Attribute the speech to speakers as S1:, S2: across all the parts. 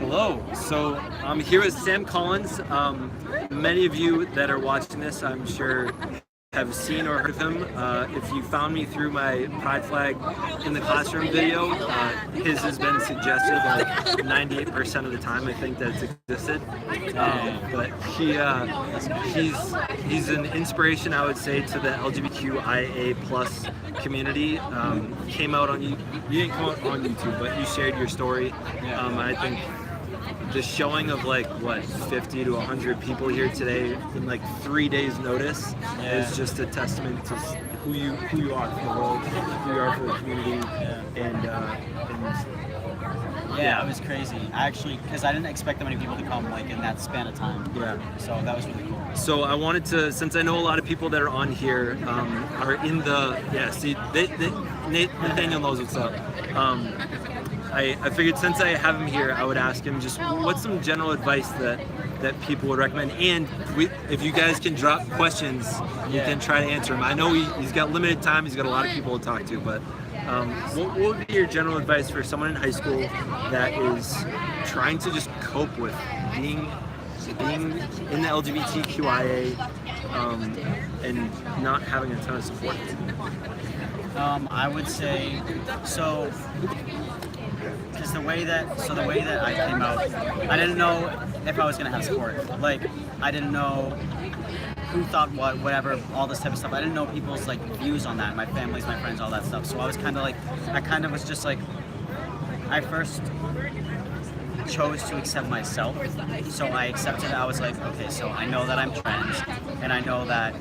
S1: Hello. So I'm here with Sam Collins. Many of you that are watching this, I'm sure, have seen or heard of him. If you found me through my Pride Flag in the Classroom video, his has been suggested like 98% of the time. I think that it's existed. But he's an inspiration, I would say, to the LGBTQIA+ community. Came out on you didn't come out on YouTube, but you shared your story. I think the showing of like 50 to 100 people here today in like 3 days notice is just a testament to who you are for the world, who you are for the community, and
S2: it was crazy. Because I didn't expect that many people to come like in that span of time. So that was really cool.
S1: So I wanted to, since I know a lot of people that are on here are in the Nathaniel knows what's up. I figured since I have him here, I would ask him just what's some general advice that people would recommend, and if you guys can drop questions, you can try to answer them. I know he's got limited time, he's got a lot of people to talk to, but what would be your general advice for someone in high school that is trying to just cope with being in the LGBTQIA and not having a ton of support?
S2: I would say because the way that I came out, I didn't know if I was gonna have support. Like, I didn't know who thought what, whatever, all this type of stuff. I didn't know people's like views on that, my family's, my friends, all that stuff. So I was kind of like, I first chose to accept myself. So I accepted it. I was like, okay, so I know that I'm trans, and I know that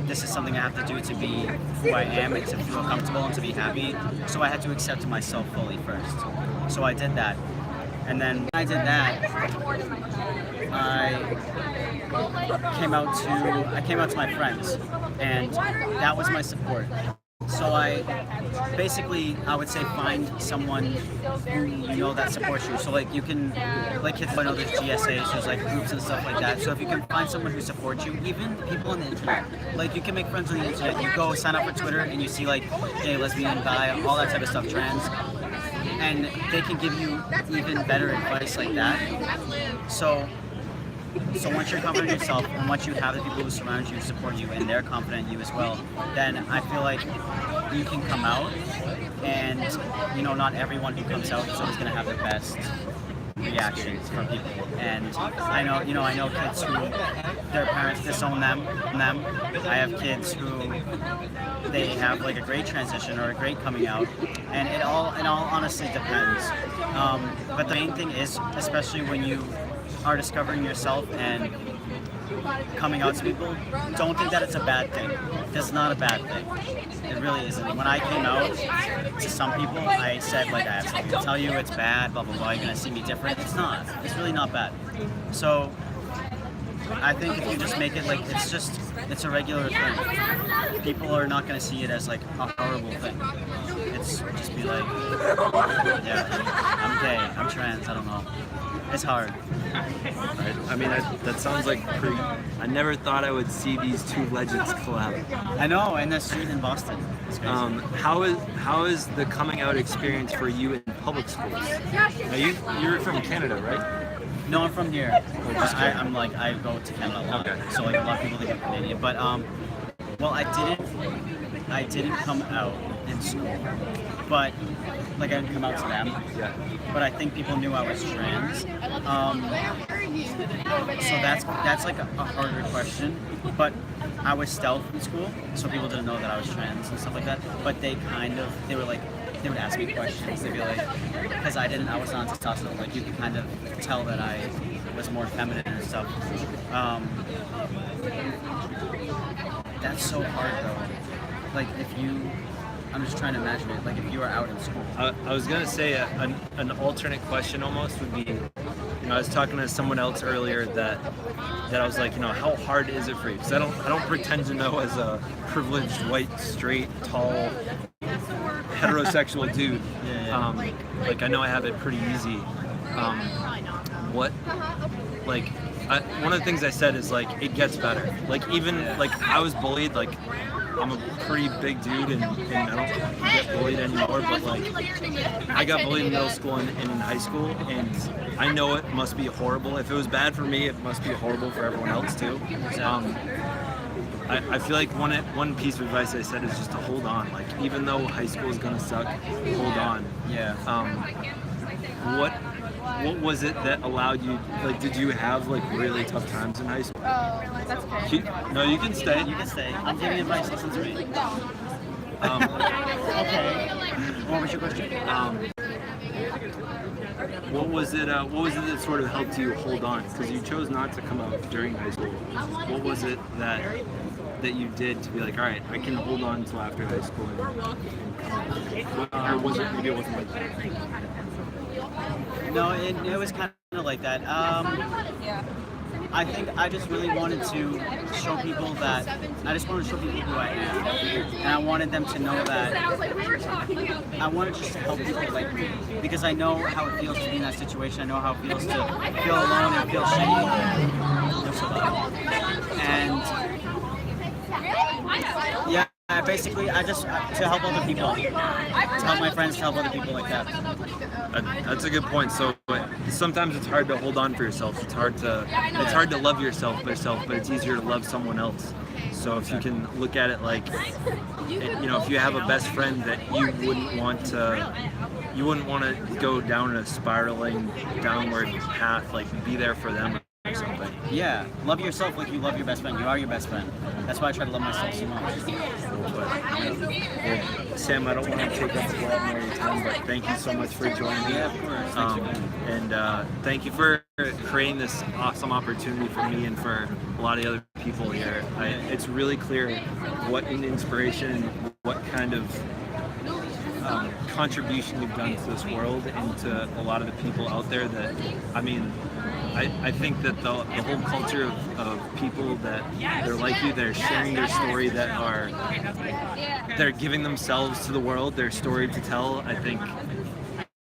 S2: this is something I have to do to be who I am and to feel comfortable and to be happy. So I had to accept myself fully first. So I did that. And then when I did that, I came out to my friends, and that was my support. So I would say find someone who you know that supports you. So like you can, like kids, I know there's GSAs, there's like groups and stuff like that. So if you can find someone who supports you, even people on the internet, like you can make friends on the internet. You go sign up for Twitter and you see like gay, lesbian, bi, all that type of stuff, trans, and they can give you even better advice like that. So once you're confident in yourself, and once you have the people who surround you, support you, and they're confident in you as well, then I feel like you can come out, and not everyone who comes out is always going to have the best reactions from people. And I know kids who their parents disown them. I have kids who they have like a great transition or a great coming out, and it all honestly depends. But the main thing is, especially when you are discovering yourself and coming out to people, don't think that it's a bad thing. It's not a bad thing. It really isn't. When I came out to some people, I said like, I have something to tell you, it's bad, blah blah blah, you're gonna see me different. It's not. It's really not bad. So I think if you just make it like it's a regular thing, people are not gonna see it as like a horrible thing. It's just be like, I'm gay, I'm trans, I don't know. It's hard.
S1: I mean, that sounds like pretty. I never thought I would see these two legends collab.
S2: I know, in the street in Boston. It's crazy.
S1: How is the coming out experience for you in public schools? Now you're from Canada, right?
S2: No, I'm from here. I go to Canada a lot. Okay. So like a lot of people think I'm Canadian, but well, I didn't come out in school, but like I didn't come out to them.
S1: Yeah.
S2: But I think people knew I was trans. So that's like a harder question. But I was stealth in school, so people didn't know that I was trans and stuff like that. But they would ask me questions. They'd be like, because I was on testosterone, like you could kind of tell that I was more feminine and stuff. That's so hard though. Like I'm just trying to imagine it, like if you were out in school.
S1: I was gonna say an alternate question almost would be, I was talking to someone else earlier that I was like, how hard is it for you? Because I don't pretend to know as a privileged, white, straight, tall, heterosexual dude. Like I know I have it pretty easy. One of the things I said is like, it gets better. Like even like I was bullied like I'm a pretty big dude, and I don't get bullied anymore. But like, I got bullied in middle school and in high school, and I know it must be horrible. If it was bad for me, it must be horrible for everyone else too. I feel like one piece of advice I said is just to hold on. Like, even though high school is gonna suck, hold on.
S2: Yeah.
S1: What was it that allowed you? Like, did you have like really tough times in high school?
S3: Oh, that's okay.
S1: No, you can stay.
S2: You can stay. I'm giving advice. Listen to me. Okay. What was your question?
S1: What was it? What was it that sort of helped you hold on? Because you chose not to come out during high school. What was it that you did to be like, all right, I can hold on until after high school? Or was it? Maybe it wasn't like that.
S2: No, it was kind of like that. I think I just really wanted to show people that I just wanted to show people who I am, and I wanted them to know that I wanted just to help people like me, because I know how it feels to be in that situation. I know how it feels to feel alone and feel shame. And yeah, basically, I just to help other people, to help my friends, to help other people like that.
S1: That's a good point. So sometimes it's hard to hold on for yourself. It's hard to love yourself, but it's easier to love someone else. So if you can look at it like, if you have a best friend that you wouldn't want to go down a spiraling downward path, like be there for them or something.
S2: Yeah, love yourself like you love your best friend. You are your best friend. That's why I try to love myself so much.
S1: Well, Sam, I don't want to take up a lot more of your time, but thank you so much for joining me.
S2: Yeah, of course.
S1: And thank you for creating this awesome opportunity for me and for a lot of the other people here. It's really clear what an inspiration, what kind of contribution you've done to this world and to a lot of the people out there that, I think that the whole culture of people that they're like you, they're sharing their story, they're giving themselves to the world, their story to tell. I think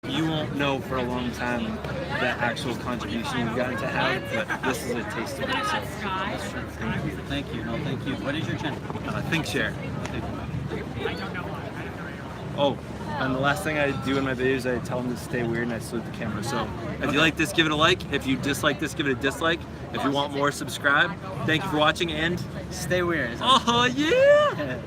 S1: you won't know for a long time the actual contribution you've gotten to have, but this is a taste of it. So thank you.
S2: Thank you. No, thank you. What is your channel?
S1: Think Share. Oh, and the last thing I do in my videos, I tell them to stay weird and I salute the camera. So if you like this, give it a like. If you dislike this, give it a dislike. If you want more, subscribe. Thank you for watching and
S2: stay weird.
S1: Oh yeah!